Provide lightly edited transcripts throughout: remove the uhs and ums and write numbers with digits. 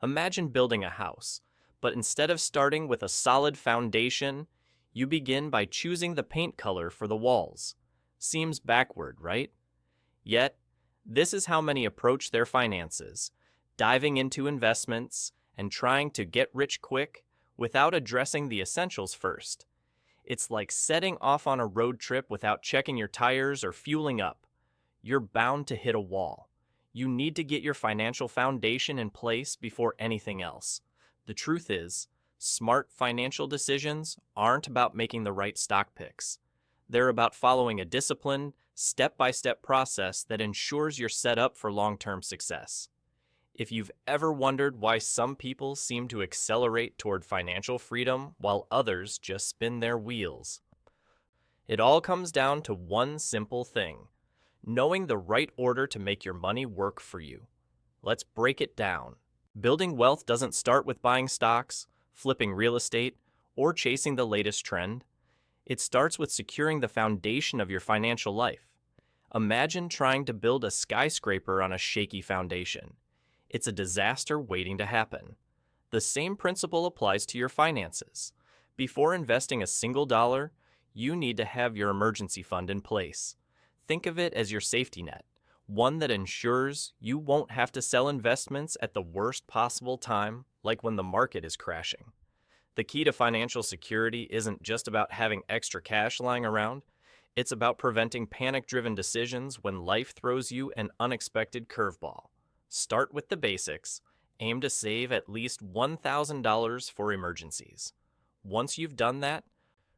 Imagine building a house, but instead of starting with a solid foundation, you begin by choosing the paint color for the walls. Seems backward, right? Yet, this is how many approach their finances, diving into investments and trying to get rich quick without addressing the essentials first. It's like setting off on a road trip without checking your tires or fueling up. You're bound to hit a wall. You need to get your financial foundation in place before anything else. The truth is, smart financial decisions aren't about making the right stock picks. They're about following a disciplined, step by step process that ensures you're set up for long term success. If you've ever wondered why some people seem to accelerate toward financial freedom while others just spin their wheels, it all comes down to one simple thing: knowing the right order to make your money work for you. Let's break it down. Building wealth doesn't start with buying stocks, flipping real estate, or chasing the latest trend. It starts with securing the foundation of your financial life. Imagine trying to build a skyscraper on a shaky foundation. It's a disaster waiting to happen. The same principle applies to your finances. Before investing a single dollar, you need to have your emergency fund in place. Think of it as your safety net, one that ensures you won't have to sell investments at the worst possible time, like when the market is crashing. The key to financial security isn't just about having extra cash lying around. It's about preventing panic-driven decisions when life throws you an unexpected curveball. Start with the basics. Aim to save at least $1,000 for emergencies. Once you've done that,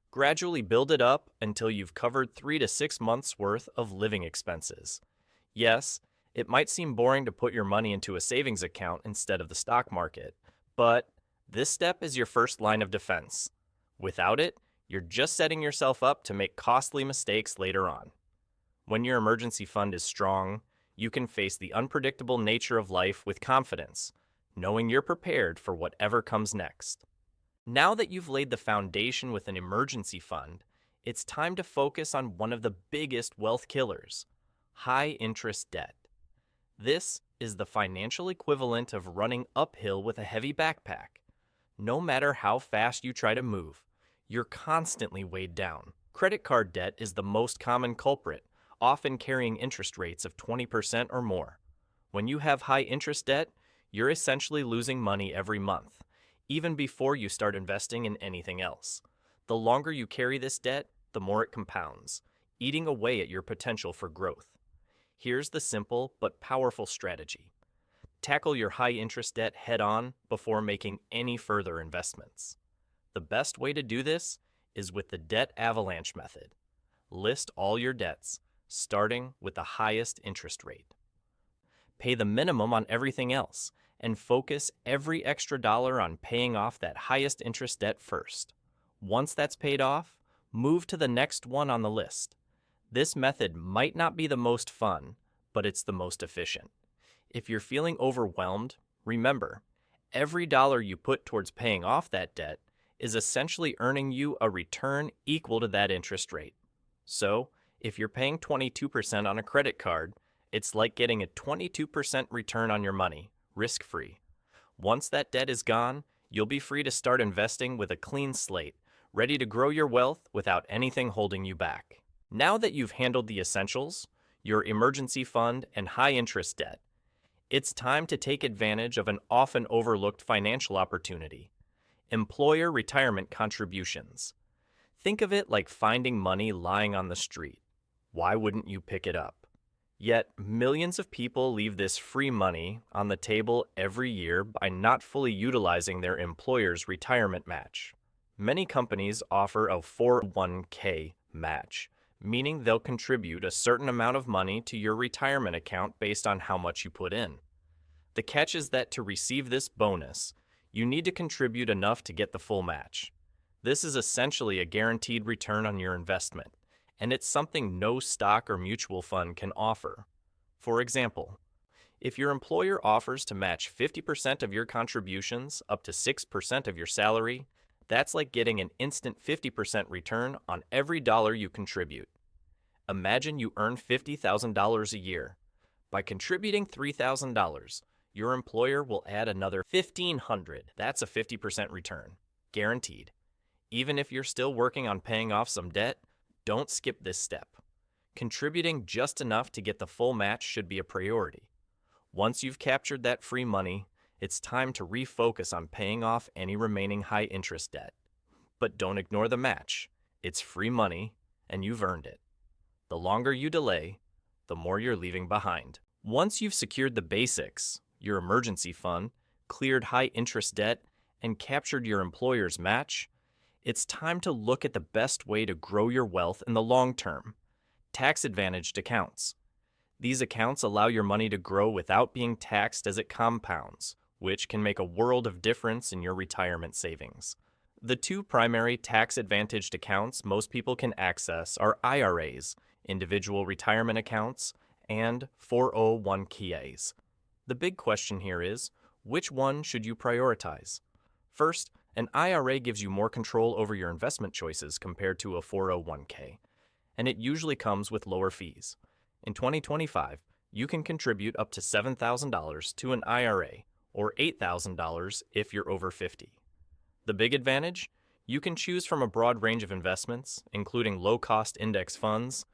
gradually build it up until you've covered 3 to 6 months' worth of living expenses. Yes, it might seem boring to put your money into a savings account instead of the stock market, but this step is your first line of defense. Without it, you're just setting yourself up to make costly mistakes later on. When your emergency fund is strong, you can face the unpredictable nature of life with confidence, knowing you're prepared for whatever comes next. Now that you've laid the foundation with an emergency fund, it's time to focus on one of the biggest wealth killers: high interest debt. This is the financial equivalent of running uphill with a heavy backpack. No matter how fast you try to move, you're constantly weighed down. Credit card debt is the most common culprit, often carrying interest rates of 20% or more. When you have high interest debt, you're essentially losing money every month, even before you start investing in anything else. The longer you carry this debt, the more it compounds, eating away at your potential for growth. Here's the simple but powerful strategy. Tackle your high interest debt head on before making any further investments. The best way to do this is with the debt avalanche method. List all your debts, starting with the highest interest rate. Pay the minimum on everything else, and focus every extra dollar on paying off that highest interest debt first. Once that's paid off, move to the next one on the list. This method might not be the most fun, but it's the most efficient. If you're feeling overwhelmed, remember, every dollar you put towards paying off that debt is essentially earning you a return equal to that interest rate. So, if you're paying 22% on a credit card, it's like getting a 22% return on your money, risk-free. Once that debt is gone, you'll be free to start investing with a clean slate, ready to grow your wealth without anything holding you back. Now that you've handled the essentials, your emergency fund and high-interest debt, it's time to take advantage of an often overlooked financial opportunity: employer retirement contributions. Think of it like finding money lying on the street. Why wouldn't you pick it up? Yet, millions of people leave this free money on the table every year by not fully utilizing their employer's retirement match. Many companies offer a 401k match, meaning they'll contribute a certain amount of money to your retirement account based on how much you put in. The catch is that to receive this bonus, you need to contribute enough to get the full match. This is essentially a guaranteed return on your investment, and it's something no stock or mutual fund can offer. For example, if your employer offers to match 50% of your contributions up to 6% of your salary, that's like getting an instant 50% return on every dollar you contribute. Imagine you earn $50,000 a year. By contributing $3,000, your employer will add another $1,500. That's a 50% return, guaranteed. Even if you're still working on paying off some debt, don't skip this step. Contributing just enough to get the full match should be a priority. Once you've captured that free money, it's time to refocus on paying off any remaining high-interest debt. But don't ignore the match. It's free money, and you've earned it. The longer you delay, the more you're leaving behind. Once you've secured the basics, your emergency fund, cleared high-interest debt, and captured your employer's match, it's time to look at the best way to grow your wealth in the long term. Tax-advantaged accounts. These accounts allow your money to grow without being taxed as it compounds, which can make a world of difference in your retirement savings. The two primary tax-advantaged accounts most people can access are IRAs, individual retirement accounts, and 401ks. The big question here is, which one should you prioritize? First, an IRA gives you more control over your investment choices compared to a 401k, and it usually comes with lower fees. In 2025, you can contribute up to $7,000 to an IRA, or $8,000 if you're over 50. The big advantage? You can choose from a broad range of investments, including low-cost index funds,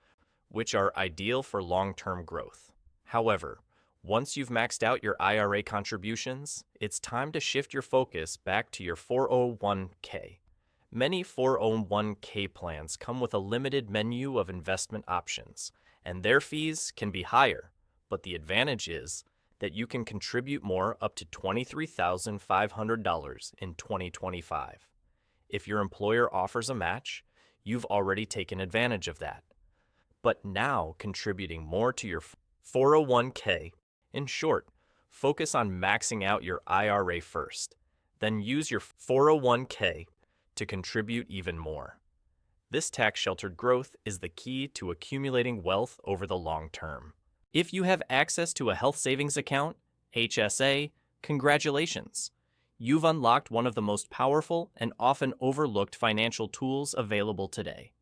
which are ideal for long-term growth. However, once you've maxed out your IRA contributions, it's time to shift your focus back to your 401k. Many 401k plans come with a limited menu of investment options, and their fees can be higher, but the advantage is that you can contribute more up to $23,500 in 2025. If your employer offers a match, you've already taken advantage of that. But now contributing more to your 401k. In short, focus on maxing out your IRA first, then use your 401k to contribute even more. This tax-sheltered growth is the key to accumulating wealth over the long term. If you have access to a health savings account, HSA, congratulations! You've unlocked one of the most powerful and often overlooked financial tools available today.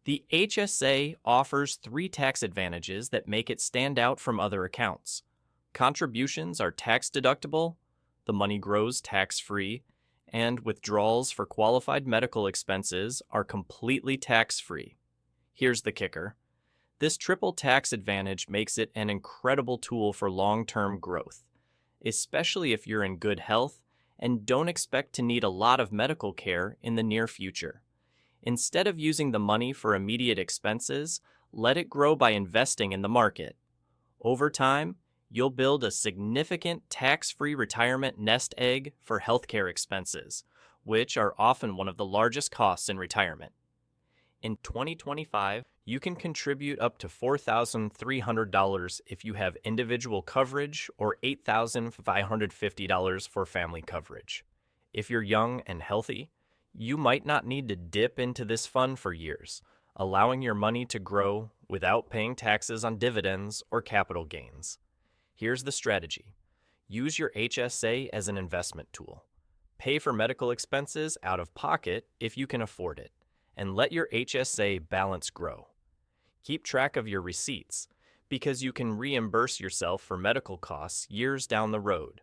The HSA offers 3 tax advantages that make it stand out from other accounts. Contributions are tax-deductible, the money grows tax-free, and withdrawals for qualified medical expenses are completely tax-free. Here's the kicker. This triple tax advantage makes it an incredible tool for long-term growth, especially if you're in good health and don't expect to need a lot of medical care in the near future. Instead of using the money for immediate expenses, let it grow by investing in the market. Over time, you'll build a significant tax-free retirement nest egg for healthcare expenses, which are often one of the largest costs in retirement. In 2025, you can contribute up to $4,300 if you have individual coverage or $8,550 for family coverage. If you're young and healthy, you might not need to dip into this fund for years, allowing your money to grow without paying taxes on dividends or capital gains. Here's the strategy. Use your HSA as an investment tool. Pay for medical expenses out of pocket if you can afford it, and let your HSA balance grow. Keep track of your receipts, because you can reimburse yourself for medical costs years down the road.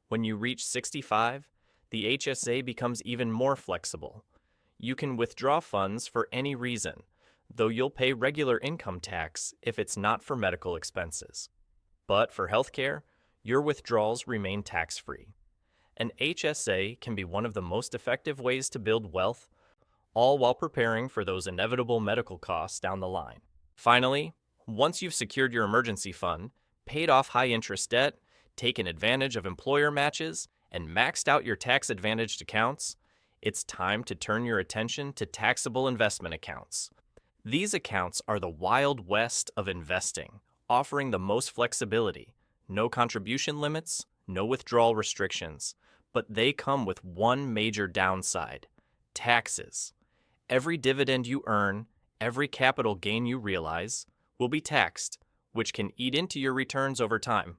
When you reach 65, the HSA becomes even more flexible. You can withdraw funds for any reason, though you'll pay regular income tax if it's not for medical expenses. But for healthcare, your withdrawals remain tax-free. An HSA can be one of the most effective ways to build wealth, all while preparing for those inevitable medical costs down the line. Finally, once you've secured your emergency fund, paid off high-interest debt, taken advantage of employer matches, and maxed out your tax-advantaged accounts, it's time to turn your attention to taxable investment accounts. These accounts are the Wild West of investing, offering the most flexibility, no contribution limits, no withdrawal restrictions, but they come with one major downside: taxes. Every dividend you earn, every capital gain you realize, will be taxed, which can eat into your returns over time.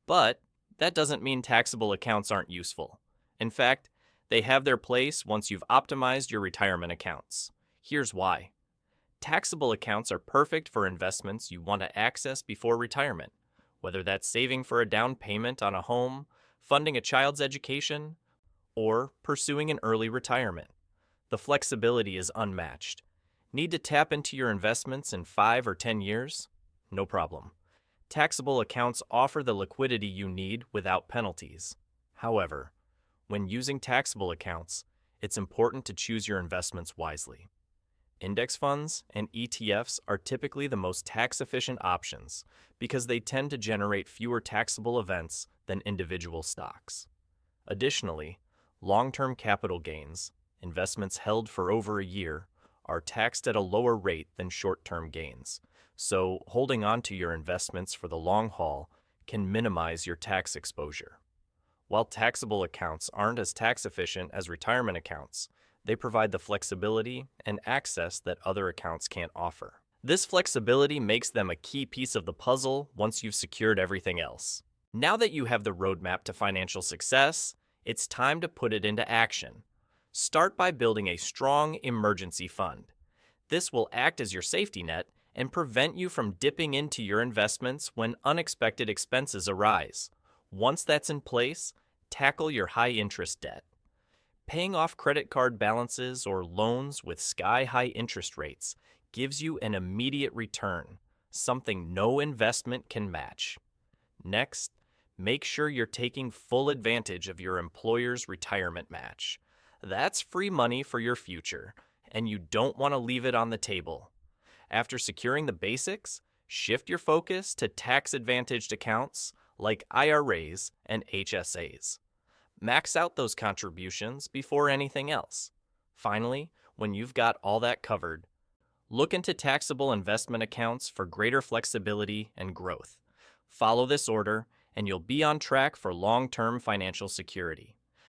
But that doesn't mean taxable accounts aren't useful. In fact, they have their place once you've optimized your retirement accounts. Here's why. Taxable accounts are perfect for investments you want to access before retirement, whether that's saving for a down payment on a home, funding a child's education, or pursuing an early retirement. The flexibility is unmatched. Need to tap into your investments in 5 or 10 years? No problem. Taxable accounts offer the liquidity you need without penalties. However, when using taxable accounts, it's important to choose your investments wisely. Index funds and ETFs are typically the most tax-efficient options because they tend to generate fewer taxable events than individual stocks. Additionally, long-term capital gains, investments held for over a year, are taxed at a lower rate than short-term gains, so holding on to your investments for the long haul can minimize your tax exposure. While taxable accounts aren't as tax-efficient as retirement accounts, they provide the flexibility and access that other accounts can't offer. This flexibility makes them a key piece of the puzzle once you've secured everything else. Now that you have the roadmap to financial success, it's time to put it into action. Start by building a strong emergency fund. This will act as your safety net and prevent you from dipping into your investments when unexpected expenses arise. Once that's in place, tackle your high-interest debt. Paying off credit card balances or loans with sky-high interest rates gives you an immediate return, something no investment can match. Next, make sure you're taking full advantage of your employer's retirement match. That's free money for your future, and you don't want to leave it on the table. After securing the basics, shift your focus to tax-advantaged accounts like IRAs and HSAs. Max out those contributions before anything else. Finally, when you've got all that covered, look into taxable investment accounts for greater flexibility and growth. Follow this order, and you'll be on track for long-term financial security.